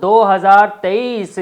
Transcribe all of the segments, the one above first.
2023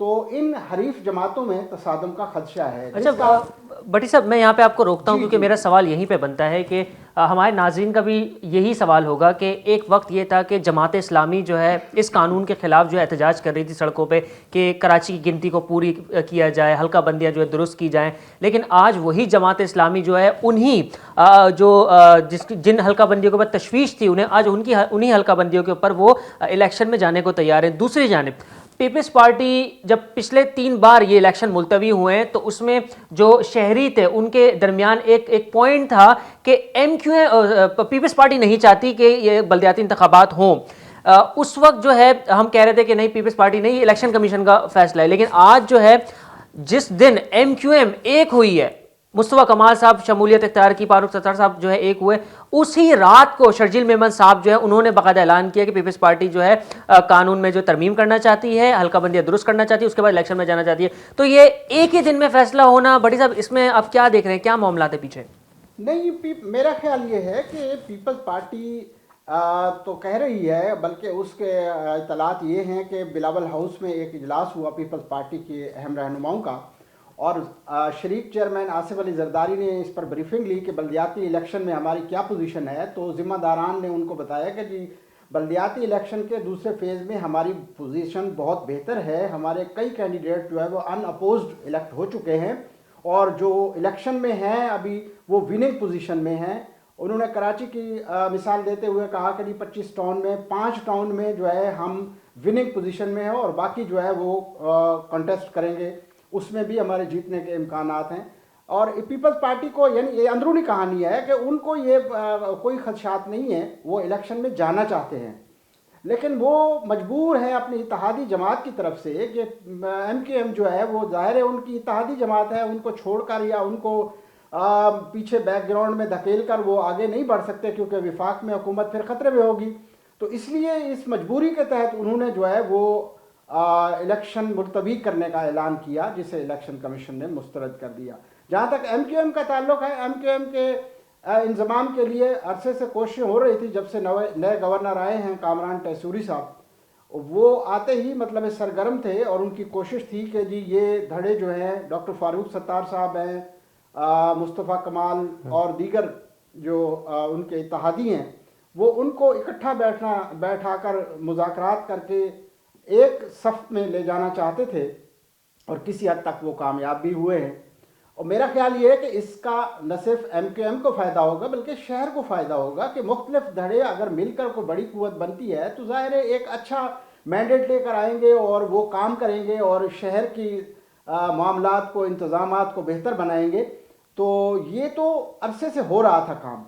تو ان حریف جماعتوں میں تصادم کا خدشہ ہے. اچھا بٹی صاحب، میں یہاں پہ آپ کو روکتا ہوں کیونکہ میرا سوال یہیں پہ بنتا ہے کہ ہمارے ناظرین کا بھی یہی سوال ہوگا کہ ایک وقت یہ تھا کہ جماعت اسلامی جو ہے اس قانون کے خلاف جو ہے احتجاج کر رہی تھی سڑکوں پہ کہ کراچی کی گنتی کو پوری کیا جائے، حلقہ بندیاں جو ہے درست کی جائیں، لیکن آج وہی جماعت اسلامی جو ہے انہی جن حلقہ بندیوں کے اوپر تشویش تھی انہیں آج انہی حلقہ بندیوں کے اوپر وہ الیکشن میں جانے کو تیار ہیں. دوسری جانب پیپلز پارٹی جب پچھلے 3 بار یہ الیکشن ملتوی ہوئے ہیں تو اس میں جو شہری تھے ان کے درمیان ایک پوائنٹ تھا کہ پیپلز پارٹی نہیں چاہتی کہ یہ بلدیاتی انتخابات ہوں. اس وقت جو ہے ہم کہہ رہے تھے کہ نہیں پیپلز پارٹی نہیں، الیکشن کمیشن کا فیصلہ ہے. لیکن آج جو ہے جس دن ایم کیو ایم ایک ہوئی ہے، مصطفیٰ کمال صاحب شمولیت اختیار کی، فاروق ستار صاحب جو ہے ایک ہوئے، اسی رات کو شرجیل میمن صاحب جو ہے انہوں نے باقاعدہ اعلان کیا کہ پیپلز پارٹی جو ہے قانون میں جو ترمیم کرنا چاہتی ہے، حلقہ بندیاں درست کرنا چاہتی ہے، اس کے بعد الیکشن میں جانا چاہتی ہے. تو یہ ایک ہی دن میں فیصلہ ہونا، بڑی صاحب اس میں آپ کیا دیکھ رہے ہیں، کیا معاملات ہے پیچھے؟ نہیں، میرا خیال یہ ہے کہ پیپلز پارٹی تو کہہ رہی ہے، بلکہ اس کے اطلاعات یہ ہیں کہ بلاول ہاؤس میں ایک اجلاس ہوا پیپلز پارٹی کے اہم رہنماؤں کا، اور شریک چیئرمین آصف علی زرداری نے اس پر بریفنگ لی کہ بلدیاتی الیکشن میں ہماری کیا پوزیشن ہے. تو ذمہ داران نے ان کو بتایا کہ جی بلدیاتی الیکشن کے دوسرے فیز میں ہماری پوزیشن بہت بہتر ہے، ہمارے کئی کینڈیڈیٹ جو ہے وہ ان اپوزڈ الیکٹ ہو چکے ہیں، اور جو الیکشن میں ہیں ابھی وہ وننگ پوزیشن میں ہیں. انہوں نے کراچی کی مثال دیتے ہوئے کہا کہ 25 ٹاؤن میں 5 ٹاؤن میں جو ہے ہم وننگ پوزیشن میں ہیں اور باقی جو ہے وہ کنٹیسٹ کریں گے، اس میں بھی ہمارے جیتنے کے امکانات ہیں. اور پیپلز پارٹی کو، یعنی یہ اندرونی کہانی ہے کہ ان کو یہ کوئی خدشات نہیں ہیں، وہ الیکشن میں جانا چاہتے ہیں، لیکن وہ مجبور ہیں اپنی اتحادی جماعت کی طرف سے کہ ایم کے ایم جو ہے وہ ظاہر ہے ان کی اتحادی جماعت ہے، ان کو چھوڑ کر یا ان کو پیچھے بیک گراؤنڈ میں دھکیل کر وہ آگے نہیں بڑھ سکتے، کیونکہ وفاق میں حکومت پھر خطرے میں ہوگی. تو اس لیے اس مجبوری کے تحت انہوں نے جو ہے وہ الیکشن ملتوی کرنے کا اعلان کیا، جسے الیکشن کمیشن نے مسترد کر دیا. جہاں تک ایم کیو ایم کا تعلق ہے، ایم کیو ایم کے انضمام کے لیے عرصے سے کوششیں ہو رہی تھی. جب سے نئے گورنر آئے ہیں کامران ٹیسوری صاحب، وہ آتے ہی مطلب سرگرم تھے اور ان کی کوشش تھی کہ جی یہ دھڑے جو ہیں ڈاکٹر فاروق ستار صاحب ہیں، مصطفیٰ کمال اور دیگر جو ان کے اتحادی ہیں، وہ ان کو اکٹھا بیٹھا کر مذاکرات کر کے ایک صف میں لے جانا چاہتے تھے، اور کسی حد تک وہ کامیاب بھی ہوئے ہیں. اور میرا خیال یہ ہے کہ اس کا نہ صرف ایم کیو ایم کو فائدہ ہوگا بلکہ شہر کو فائدہ ہوگا کہ مختلف دھڑے اگر مل کر کوئی بڑی قوت بنتی ہے تو ظاہر ہے ایک اچھا مینڈیٹ لے کر آئیں گے اور وہ کام کریں گے اور شہر کی معاملات کو، انتظامات کو بہتر بنائیں گے. تو یہ تو عرصے سے ہو رہا تھا کام،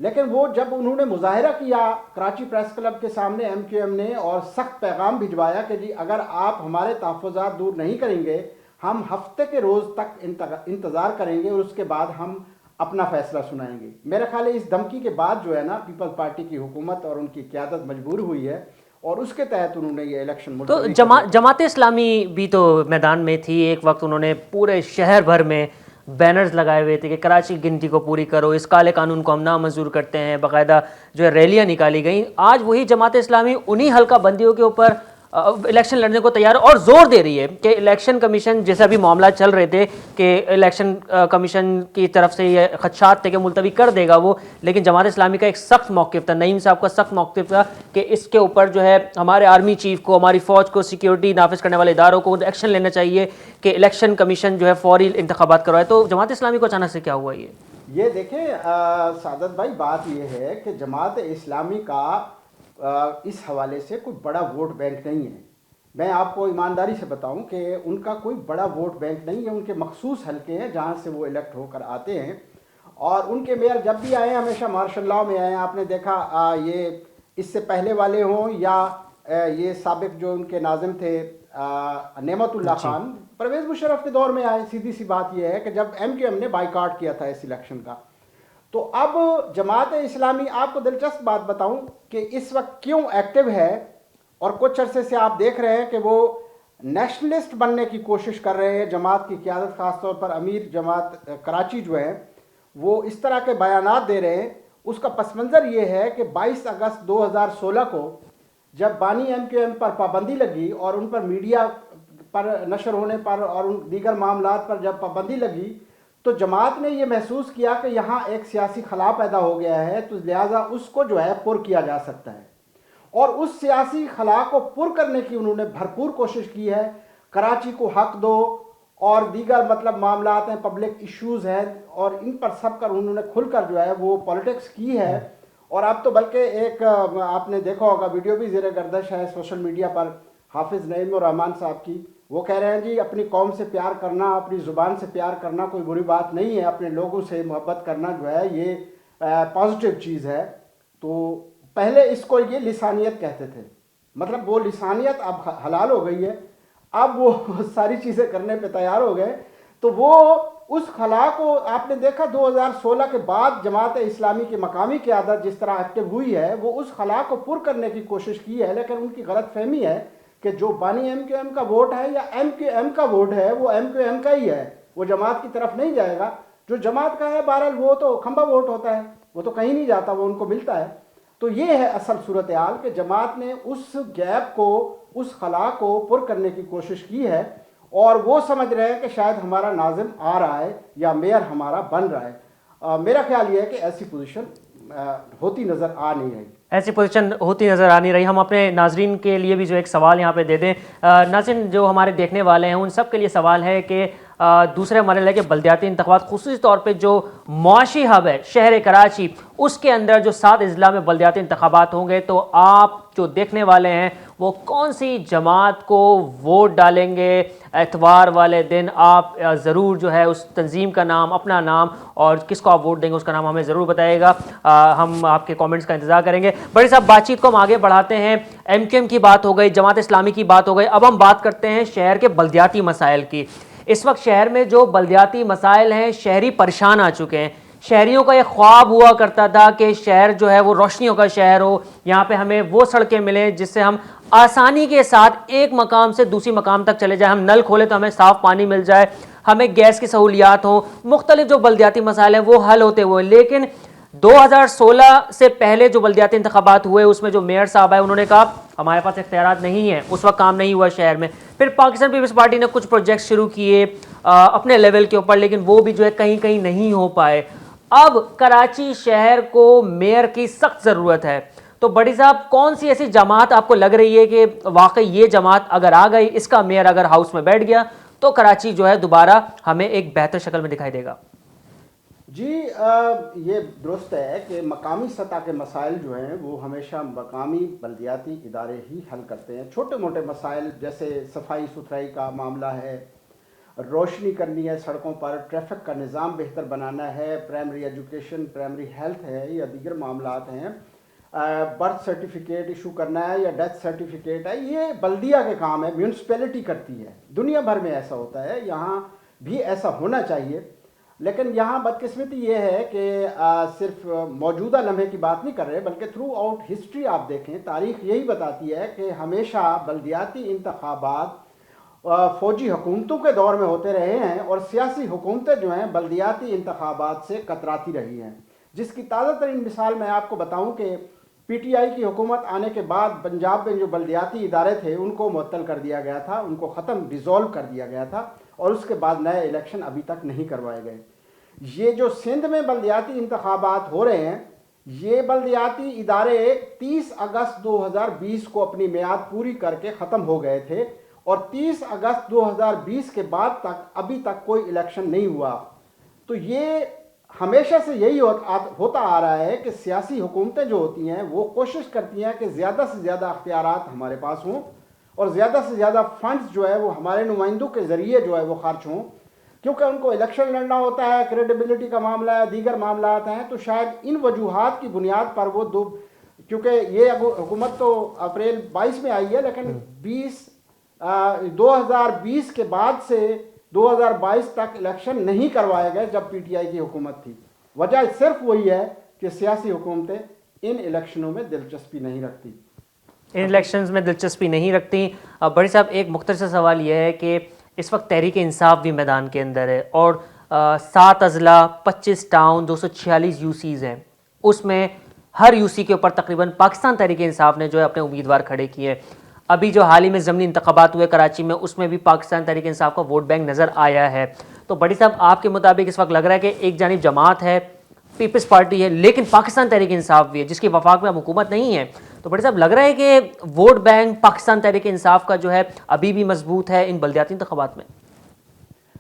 لیکن وہ جب انہوں نے مظاہرہ کیا کراچی پریس کلب کے سامنے ایم کیو ایم نے، اور سخت پیغام بھجوایا کہ جی اگر آپ ہمارے تحفظات دور نہیں کریں گے، ہم ہفتے کے روز تک انتظار کریں گے اور اس کے بعد ہم اپنا فیصلہ سنائیں گے. میرا خیال ہے اس دھمکی کے بعد جو ہے نا پیپلز پارٹی کی حکومت اور ان کی قیادت مجبور ہوئی ہے، اور اس کے تحت انہوں نے یہ الیکشن تو جماعت اسلامی بھی تو میدان میں تھی. ایک وقت انہوں نے پورے شہر بھر میں بینرز لگائے ہوئے تھے کہ کراچی گنتی کو پوری کرو، اس کالے قانون کو ہم نامنظور کرتے ہیں، باقاعدہ جو ہے ریلیاں نکالی گئیں. آج وہی جماعت اسلامی انہی حلقہ بندیوں کے اوپر الیکشن لڑنے کو تیار اور زور دے رہی ہے کہ الیکشن کمیشن، جیسے ابھی معاملات چل رہے تھے کہ الیکشن کمیشن کی طرف سے یہ خدشات تھے کہ ملتوی کر دے گا وہ، لیکن جماعت اسلامی کا ایک سخت موقف تھا، نعیم صاحب کا سخت موقف تھا کہ اس کے اوپر جو ہے ہمارے آرمی چیف کو، ہماری فوج کو، سیکیورٹی نافذ کرنے والے اداروں کو ایکشن لینا چاہیے کہ الیکشن کمیشن جو ہے فوری انتخابات کروائے. تو جماعت اسلامی کو اچانک سے کیا ہوا؟ یہ دیکھیں سعادت بھائی، بات یہ ہے کہ جماعت اسلامی کا اس حوالے سے کوئی بڑا ووٹ بینک نہیں ہے. میں آپ کو ایمانداری سے بتاؤں کہ ان کا کوئی بڑا ووٹ بینک نہیں ہے. ان کے مخصوص حلقے ہیں جہاں سے وہ الیکٹ ہو کر آتے ہیں، اور ان کے میئر جب بھی آئے ہیں ہمیشہ مارشاء اللہ میں آئے ہیں. آپ نے دیکھا یہ اس سے پہلے والے ہوں یا یہ سابق جو ان کے ناظم تھے نعمت اللہ خان، پرویز مشرف کے دور میں آئے. سیدھی سی بات یہ ہے کہ جب ایم کیو ایم نے بائیکاٹ کیا تھا اس الیکشن کا. تو اب جماعت اسلامی، آپ کو دلچسپ بات بتاؤں کہ اس وقت کیوں ایکٹیو ہے، اور کچھ عرصے سے آپ دیکھ رہے ہیں کہ وہ نیشنلسٹ بننے کی کوشش کر رہے ہیں. جماعت کی قیادت، خاص طور پر امیر جماعت کراچی جو ہے، وہ اس طرح کے بیانات دے رہے ہیں. اس کا پس منظر یہ ہے کہ 22 اگست 2016 کو جب بانی ایم کیو ایم پر پابندی لگی اور ان پر میڈیا پر نشر ہونے پر اور ان دیگر معاملات پر جب پابندی لگی تو جماعت نے یہ محسوس کیا کہ یہاں ایک سیاسی خلا پیدا ہو گیا ہے، تو لہٰذا اس کو جو ہے پر کیا جا سکتا ہے، اور اس سیاسی خلا کو پر کرنے کی انہوں نے بھرپور کوشش کی ہے۔ کراچی کو حق دو اور دیگر مطلب معاملات ہیں، پبلک ایشوز ہیں، اور ان پر سب کر انہوں نے کھل کر جو ہے وہ پولیٹکس کی ہے۔ اور اب تو بلکہ ایک آپ نے دیکھا ہوگا ویڈیو بھی زیر گردش ہے سوشل میڈیا پر، حافظ نعیم الرحمان صاحب کی، وہ کہہ رہے ہیں جی اپنی قوم سے پیار کرنا، اپنی زبان سے پیار کرنا کوئی بری بات نہیں ہے، اپنے لوگوں سے محبت کرنا جو ہے یہ پازیٹیو چیز ہے۔ تو پہلے اس کو یہ لسانیت کہتے تھے، مطلب وہ لسانیت اب حلال ہو گئی ہے، اب وہ ساری چیزیں کرنے پہ تیار ہو گئے۔ تو وہ اس خلا کو آپ نے دیکھا 2016 کے بعد جماعت اسلامی کی مقامی قیادت جس طرح ایکٹیو ہوئی ہے، وہ اس خلا کو پر کرنے کی کوشش کی ہے، لیکن ان کی غلط فہمی ہے کہ جو بانی ایم کیو ایم کا ووٹ ہے یا ایم کیو ایم کا ووٹ ہے وہ ایم کیو ایم کا ہی ہے، وہ جماعت کی طرف نہیں جائے گا۔ جو جماعت کا ہے بہرحال وہ تو کھمبا ووٹ ہوتا ہے، وہ تو کہیں نہیں جاتا، وہ ان کو ملتا ہے۔ تو یہ ہے اصل صورتحال کہ جماعت نے اس گیپ کو، اس خلا کو پر کرنے کی کوشش کی ہے، اور وہ سمجھ رہے ہیں کہ شاید ہمارا ناظم آ رہا ہے یا میئر ہمارا بن رہا ہے۔ میرا خیال یہ ہے کہ ایسی پوزیشن ہوتی نظر آ نہیں رہی، ایسی پوزیشن ہوتی نظر آ نہیں رہی۔ ہم اپنے ناظرین کے لیے بھی جو ایک سوال یہاں پہ دے دیں، ناظرین جو ہمارے دیکھنے والے ہیں ان سب کے لیے سوال ہے کہ دوسرے مرحلے کے بلدیاتی انتخابات، خصوصی طور پہ جو معاشی ہب ہے شہر کراچی، اس کے اندر جو 7 اضلاع میں بلدیاتی انتخابات ہوں گے، تو آپ جو دیکھنے والے ہیں وہ کون سی جماعت کو ووٹ ڈالیں گے؟ اتوار والے دن آپ ضرور جو ہے اس تنظیم کا نام، اپنا نام اور کس کو آپ ووٹ دیں گے اس کا نام ہمیں ضرور بتائیے گا، ہم آپ کے کامنٹس کا انتظار کریں گے۔ بڑے صاحب بات چیت کو ہم آگے بڑھاتے ہیں، ایم کیو ایم کی بات ہو گئی، جماعت اسلامی کی بات ہو گئی، اب ہم بات کرتے ہیں شہر کے بلدیاتی مسائل کی۔ اس وقت شہر میں جو بلدیاتی مسائل ہیں، شہری پریشان آ چکے ہیں۔ شہریوں کا یہ خواب ہوا کرتا تھا کہ شہر جو ہے وہ روشنیوں کا شہر ہو، یہاں پہ ہمیں وہ سڑکیں ملیں جس سے ہم آسانی کے ساتھ ایک مقام سے دوسری مقام تک چلے جائیں، ہم نل کھولیں تو ہمیں صاف پانی مل جائے، ہمیں گیس کی سہولیات ہوں، مختلف جو بلدیاتی مسائل ہیں وہ حل ہوتے ہوئے۔ لیکن 2016 سے پہلے جو بلدیاتی انتخابات ہوئے اس میں جو میئر صاحب آئے انہوں نے کہا ہمارے پاس اختیارات نہیں ہیں، اس وقت کام نہیں ہوا شہر میں۔ پھر پاکستان پیپلز پارٹی نے کچھ پروجیکٹ شروع کیے اپنے لیول کے اوپر، لیکن وہ بھی جو ہے کہیں کہیں نہیں ہو پائے۔ اب کراچی شہر کو میئر کی سخت ضرورت ہے، تو بڑی صاحب کون سی ایسی جماعت آپ کو لگ رہی ہے کہ واقعی یہ جماعت اگر آ گئی، اس کا میئر اگر ہاؤس میں بیٹھ گیا تو کراچی جو ہے دوبارہ ہمیں ایک بہتر شکل میں دکھائی دے گا؟ جی یہ درست ہے کہ مقامی سطح کے مسائل جو ہیں وہ ہمیشہ مقامی بلدیاتی ادارے ہی حل کرتے ہیں۔ چھوٹے موٹے مسائل جیسے صفائی ستھرائی کا معاملہ ہے، روشنی کرنی ہے سڑکوں پر، ٹریفک کا نظام بہتر بنانا ہے، پرائمری ایجوکیشن، پرائمری ہیلتھ ہے یا دیگر معاملات ہیں، برتھ سرٹیفکیٹ ایشو کرنا ہے یا ڈیتھ سرٹیفکیٹ ہے، یہ بلدیہ کے کام ہے، میونسپیلٹی کرتی ہے۔ دنیا بھر میں ایسا ہوتا ہے، یہاں بھی ایسا ہونا چاہیے، لیکن یہاں بدقسمتی یہ ہے کہ صرف موجودہ لمحے کی بات نہیں کر رہے بلکہ تھرو آؤٹ ہسٹری آپ دیکھیں، تاریخ یہی بتاتی ہے کہ ہمیشہ بلدیاتی انتخابات فوجی حکومتوں کے دور میں ہوتے رہے ہیں، اور سیاسی حکومتیں جو ہیں بلدیاتی انتخابات سے کتراتی رہی ہیں، جس کی تازہ ترین مثال میں آپ کو بتاؤں کہ پی ٹی آئی کی حکومت آنے کے بعد پنجاب میں جو بلدیاتی ادارے تھے ان کو معطل کر دیا گیا تھا، ان کو ڈیزولو کر دیا گیا تھا، اور اس کے بعد نئے الیکشن ابھی تک نہیں کروائے گئے۔ یہ جو سندھ میں بلدیاتی انتخابات ہو رہے ہیں، یہ بلدیاتی ادارے 30 اگست 2020 کو اپنی میعاد پوری کر کے ختم ہو گئے تھے، اور 30 اگست 2020 کے بعد تک ابھی تک کوئی الیکشن نہیں ہوا۔ تو یہ ہمیشہ سے یہی ہوتا آ رہا ہے کہ سیاسی حکومتیں جو ہوتی ہیں وہ کوشش کرتی ہیں کہ زیادہ سے زیادہ اختیارات ہمارے پاس ہوں، اور زیادہ سے زیادہ فنڈز جو ہے وہ ہمارے نمائندوں کے ذریعے جو ہے وہ خرچ ہوں، کیونکہ ان کو الیکشن لڑنا ہوتا ہے، کریڈیبلٹی کا معاملہ ہے، دیگر معاملات ہیں۔ تو شاید ان وجوہات کی بنیاد پر وہ کیونکہ یہ حکومت تو اپریل 22 میں آئی ہے، لیکن 2020 کے بعد سے 2022 تک الیکشن نہیں کروائے گئے جب پی ٹی آئی کی حکومت تھی۔ وجہ صرف وہی ہے کہ سیاسی حکومتیں ان الیکشنوں میں دلچسپی نہیں رکھتی، ان الیکشنز میں دلچسپی نہیں رکھتی۔ بڑی صاحب ایک مختصر سوال یہ ہے کہ اس وقت تحریک انصاف بھی میدان کے اندر ہے، اور 7 اضلاع، 25 ٹاؤن، 246 یو سیز ہیں، اس میں ہر یو سی کے اوپر تقریباً پاکستان تحریک انصاف نے جو ہے اپنے امیدوار کھڑے کیے ہیں۔ ابھی جو حال ہی میں ضمنی انتخابات ہوئے کراچی میں، اس میں بھی پاکستان تحریک انصاف کا ووٹ بینک نظر آیا ہے. تو بڑی صاحب آپ کے مطابق اس وقت لگ رہا ہے کہ ایک جانب جماعت ہے، پیپلز پارٹی ہے، لیکن پاکستان تحریک انصاف بھی ہے جس کی وفاق میں اب حکومت نہیں ہے. تو بڑی صاحب لگ رہا ہے کہ ووٹ بینک پاکستان تحریک انصاف کا جو ہے ابھی بھی مضبوط ہے ان بلدیاتی انتخابات میں؟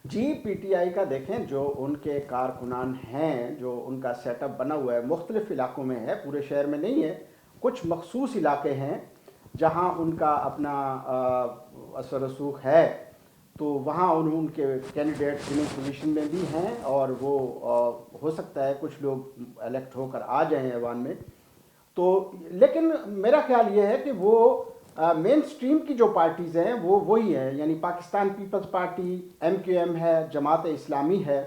جی پی ٹی آئی کا دیکھیں جو ان کے کارکنان ہیں، جو ان کا سیٹ اپ بنا ہوا ہے مختلف علاقوں میں ہے، پورے شہر میں نہیں ہے. کچھ مخصوص علاقے ہیں جہاں ان کا اپنا اثر رسوخ ہے، تو وہاں ان کے کینڈیڈیٹ وننگ پوزیشن میں بھی ہیں، اور وہ ہو سکتا ہے کچھ لوگ الیکٹ ہو کر آ جائیں ایوان میں. تو لیکن میرا خیال یہ ہے کہ وہ مین سٹریم کی جو پارٹیز ہیں وہ وہی ہیں، یعنی Pakistan peoples party, M Q M ہے، جماعت اسلامی ہے،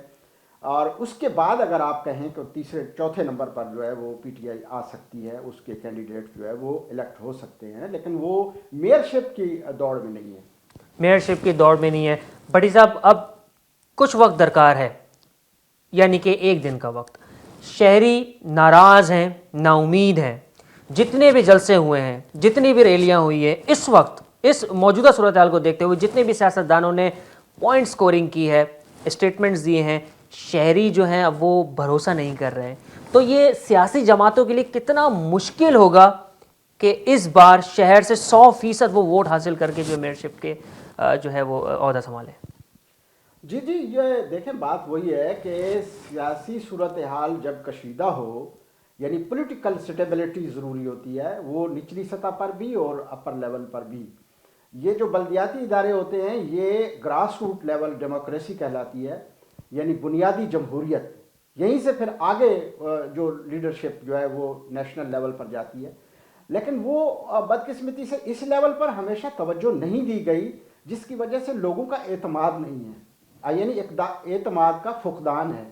اور اس کے بعد اگر آپ کہیں کہ تیسرے چوتھے نمبر پر جو ہے وہ پی ٹی آئی آ سکتی ہے، اس کے کینڈیڈیٹ جو ہے وہ الیکٹ ہو سکتے ہیں، لیکن وہ میئرشپ کی دوڑ میں نہیں ہے. میئرشپ کی دوڑ میں نہیں ہے. بھٹی صاحب اب کچھ وقت درکار ہے، یعنی کہ ایک دن کا وقت. شہری ناراض ہیں، نا امید ہیں. جتنے بھی جلسے ہوئے ہیں، جتنی بھی ریلیاں ہوئی ہیں، اس وقت اس موجودہ صورتحال کو دیکھتے ہوئے جتنے بھی سیاستدانوں نے پوائنٹ سکورنگ کی ہے، اسٹیٹمنٹس دیے ہیں، شہری جو ہیں اب وہ بھروسہ نہیں کر رہے ہیں. تو یہ سیاسی جماعتوں کے لیے کتنا مشکل ہوگا کہ اس بار شہر سے 100% وہ ووٹ حاصل کر کے جو میئرشپ کے جو ہے وہ عہدہ سنبھالے. جی یہ دیکھیں بات وہی ہے کہ سیاسی صورتحال جب کشیدہ ہو، یعنی پولیٹیکل سٹیبلٹی ضروری ہوتی ہے، وہ نچلی سطح پر بھی اور اپر لیول پر بھی. یہ جو بلدیاتی ادارے ہوتے ہیں یہ گراس روٹ لیول ڈیموکریسی کہلاتی ہے، یعنی بنیادی جمہوریت. یہیں سے پھر آگے جو لیڈرشپ جو ہے وہ نیشنل لیول پر جاتی ہے. لیکن وہ بدقسمتی سے اس لیول پر ہمیشہ توجہ نہیں دی گئی، جس کی وجہ سے لوگوں کا اعتماد نہیں ہے، یعنی اعتماد کا فقدان ہے.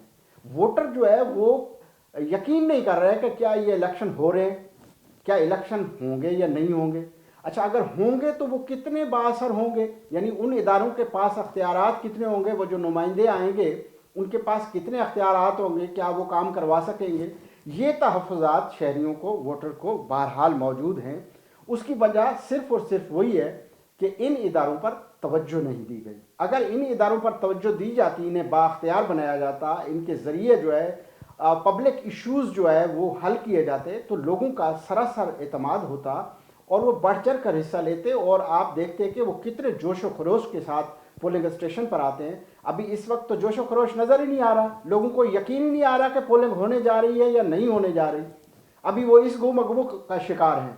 ووٹر جو ہے وہ یقین نہیں کر رہے کہ کیا یہ الیکشن ہو رہے ہیں، کیا الیکشن ہوں گے یا نہیں ہوں گے. اچھا اگر ہوں گے تو وہ کتنے بااثر ہوں گے، یعنی ان اداروں کے پاس اختیارات کتنے ہوں گے، وہ جو نمائندے آئیں گے ان کے پاس کتنے اختیارات ہوں گے، کیا وہ کام کروا سکیں گے. یہ تحفظات شہریوں کو، ووٹر کو بہرحال موجود ہیں. اس کی وجہ صرف اور صرف وہی ہے کہ ان اداروں پر توجہ نہیں دی گئی. اگر ان اداروں پر توجہ دی جاتی، انہیں بااختیار بنایا جاتا، ان کے ذریعے جو ہے پبلک ایشوز جو ہے وہ حل کیے جاتے، تو لوگوں کا سراسر اعتماد ہوتا اور وہ بڑھ چڑھ کر حصہ لیتے. اور آپ دیکھتے کہ وہ کتنے جوش و خروش کے ساتھ پولنگ اسٹیشن پر آتے ہیں. ابھی اس وقت تو جوش و خروش نظر ہی نہیں آ رہا، لوگوں کو یقین ہی نہیں آ رہا کہ پولنگ ہونے جا رہی ہے یا نہیں ہونے جا رہی. ابھی وہ اس گم و کا شکار ہیں.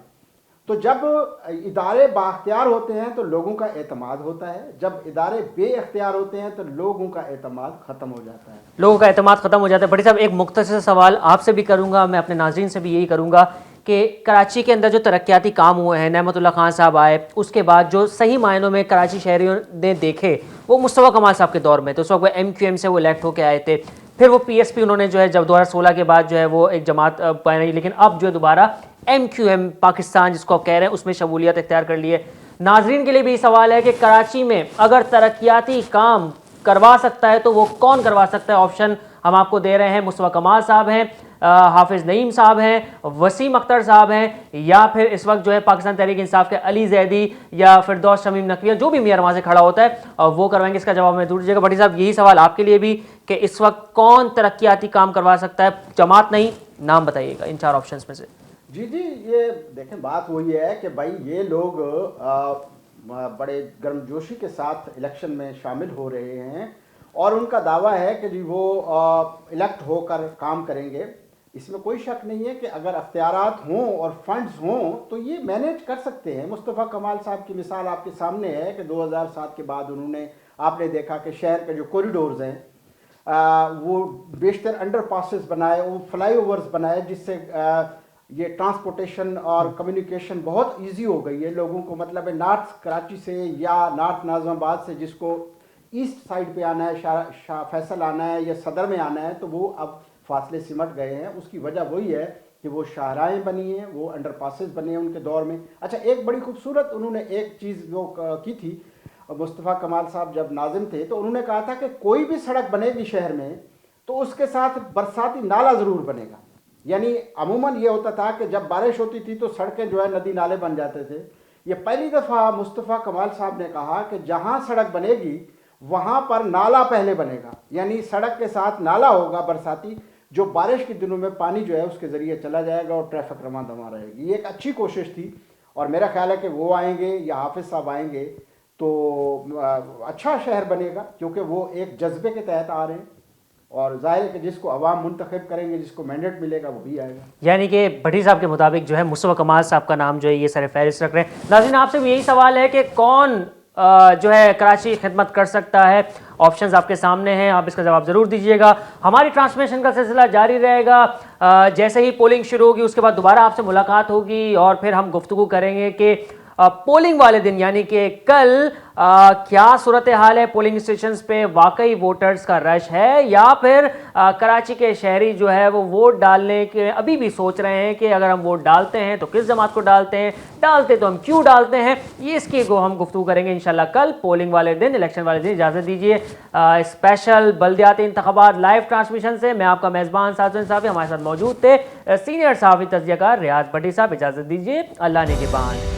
تو جب ادارے بااختیار ہوتے ہیں تو لوگوں کا اعتماد ہوتا ہے، جب ادارے بے اختیار ہوتے ہیں تو لوگوں کا اعتماد ختم ہو جاتا ہے. لوگوں کا اعتماد ختم ہو جاتا ہے. بھٹی صاحب ایک مختصر سوال آپ سے بھی کروں گا، میں اپنے ناظرین سے بھی یہی کروں گا کہ کراچی کے اندر جو ترقیاتی کام ہوئے ہیں، نعمت اللہ خان صاحب آئے، اس کے بعد جو صحیح معنوں میں کراچی شہریوں نے دیکھے وہ مصطفیٰ کمال صاحب کے دور میں تھے. اس وقت وہ ایم کیو ایم سے وہ الیکٹ ہو کے آئے تھے. پھر وہ پی ایس پی انہوں نے جو ہے جب 2016 کے بعد جو ہے وہ ایک جماعت بنائی، لیکن اب جو دوبارہ ایم کیو ایم پاکستان جس کو کہہ رہے ہیں اس میں شمولیت اختیار کر لی ہے. ناظرین کے لیے بھی سوال ہے کہ کراچی میں اگر ترقیاتی کام کروا سکتا ہے تو وہ کون کروا سکتا ہے؟ آپشن ہم آپ کو دے رہے ہیں. مصطفیٰ کمال صاحب ہیں، حافظ نعیم صاحب ہیں، وسیم اختر صاحب ہیں، یا پھر اس وقت جو ہے پاکستان تحریک انصاف کے علی زیدی یا فردوس شمیم نقویہ، جو بھی میئر وہاں سے کھڑا ہوتا ہے وہ کروائیں گے. اس کا جواب میں ضرور دیجیے گا. بھٹی صاحب یہی سوال آپ کے لیے بھی کہ اس وقت کون ترقیاتی کام کروا سکتا ہے؟ جماعت نہیں، نام بتائیے گا ان 4 آپشنز میں سے. جی یہ دیکھیں بات وہی ہے کہ بھائی یہ لوگ بڑے گرم جوشی کے ساتھ الیکشن میں شامل ہو رہے ہیں اور ان کا دعویٰ ہے کہ جی وہ الیکٹ ہو کر کام کریں گے. اس میں کوئی شک نہیں ہے کہ اگر اختیارات ہوں اور فنڈز ہوں تو یہ مینیج کر سکتے ہیں. مصطفیٰ کمال صاحب کی مثال آپ کے سامنے ہے کہ 2007 کے بعد انہوں نے، آپ نے دیکھا کہ شہر کے جو کوریڈورز ہیں وہ بیشتر انڈر پاسز بنائے، وہ فلائی اوورز بنائے، جس سے یہ ٹرانسپورٹیشن اور کمیونیکیشن بہت ایزی ہو گئی ہے لوگوں کو. مطلب ہے نارتھ کراچی سے یا نارتھ ناظم آباد سے جس کو ایسٹ سائڈ پہ آنا ہے، شاہ فیصل آنا ہے یا صدر میں آنا ہے، تو وہ اب فاصلے سمٹ گئے ہیں. اس کی وجہ وہی ہے کہ وہ شاہراہیں بنی ہیں، وہ انڈر پاسز بنے ہیں ان کے دور میں. اچھا ایک بڑی خوبصورت انہوں نے ایک چیز وہ کی تھی، مصطفیٰ کمال صاحب جب ناظم تھے تو انہوں نے کہا تھا کہ کوئی بھی سڑک بنے گی شہر میں تو اس کے ساتھ برساتی نالا ضرور بنے گا. یعنی عموماً یہ ہوتا تھا کہ جب بارش ہوتی تھی تو سڑکیں جو ہے ندی نالے بن جاتے تھے، یہ پہلی دفعہ مصطفیٰ کمال صاحب نے کہا کہ جہاں سڑک بنے گی وہاں پر نالا پہلے بنے گا، یعنی سڑک کے ساتھ نالا ہوگا برساتی، جو بارش کے دنوں میں پانی جو ہے اس کے ذریعے چلا جائے گا اور ٹریفک رواں دواں رہے گی۔ یہ ایک اچھی کوشش تھی، اور میرا خیال ہے کہ وہ آئیں گے یا حافظ صاحب آئیں گے تو اچھا شہر بنے گا، کیونکہ وہ ایک جذبے کے تحت آ رہے ہیں، اور ظاہر ہے کہ جس کو عوام منتخب کریں گے، جس کو مینڈیٹ ملے گا، وہ بھی آئے گا۔ یعنی کہ بھٹی صاحب کے مطابق جو ہے مصطفیٰ کمال صاحب کا نام جو ہے یہ سر فہرست رکھ رہے ہیں۔ ناظرین آپ سے بھی یہی سوال ہے کہ کون جو ہے کراچی خدمت کر سکتا ہے؟ آپشنز آپ کے سامنے ہیں، آپ اس کا جواب ضرور دیجیے گا۔ ہماری ٹرانسمیشن کا سلسلہ جاری رہے گا، جیسے ہی پولنگ شروع ہوگی اس کے بعد دوبارہ آپ سے ملاقات ہوگی اور پھر ہم گفتگو کریں گے کہ پولنگ والے دن یعنی کہ کل کیا صورتحال ہے پولنگ اسٹیشنز پہ، واقعی ووٹرز کا رش ہے یا پھر کراچی کے شہری جو ہے وہ ووٹ ڈالنے کے ابھی بھی سوچ رہے ہیں کہ اگر ہم ووٹ ڈالتے ہیں تو کس جماعت کو ڈالتے ہیں، ڈالتے تو ہم کیوں ڈالتے ہیں، یہ اس کی کو ہم گفتگو کریں گے انشاءاللہ کل پولنگ والے دن، الیکشن والے دن۔ اجازت دیجیے اسپیشل بلدیاتی انتخابات لائیو ٹرانسمیشن سے میں آپ کا میزبان سعادت حسین صافی، ہمارے ساتھ موجود تھے سینئر صحافی تجزیہ کار ریاض بھٹی صاحب۔ اجازت دیجیے، اللہ نگہبان۔